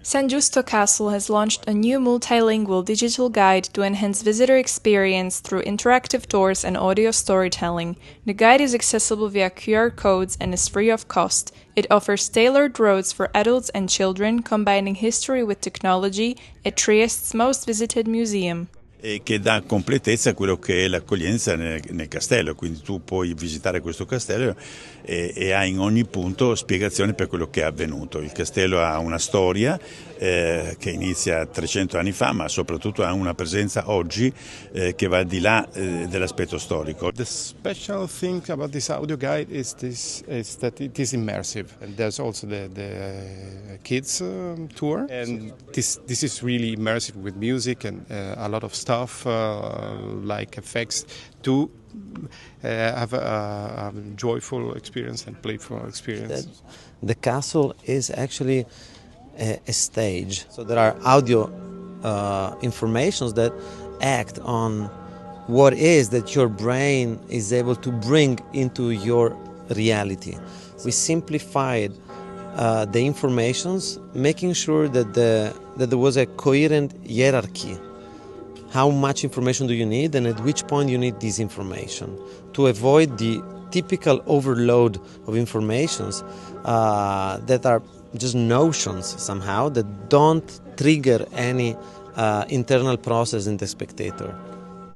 San Giusto Castle has launched a new multilingual digital guide to enhance visitor experience through interactive tours and audio storytelling. The guide is accessible via QR codes and is free of cost. It offers tailored roads for adults and children, combining history with technology at Trieste's most visited museum. E che dà completezza a quello che è l'accoglienza nel castello, quindi tu puoi visitare questo castello e hai in ogni punto spiegazione per quello che è avvenuto. Il castello ha una storia che inizia 300 anni fa, ma soprattutto ha una presenza oggi che va al di là dell'aspetto storico. The special thing about this audio guide is that it is immersive, and there's also the kids tour, and this is really immersive with music and a lot of stuff like effects to have a joyful experience and playful experience. The castle is actually a stage, so there are audio informations that act on what is that your brain is able to bring into your reality. We simplified the informations, making sure that there was a coherent hierarchy. How much information do you need and at which point you need this information to avoid the typical overload of informations that are just notions somehow that don't trigger any internal process in the spectator.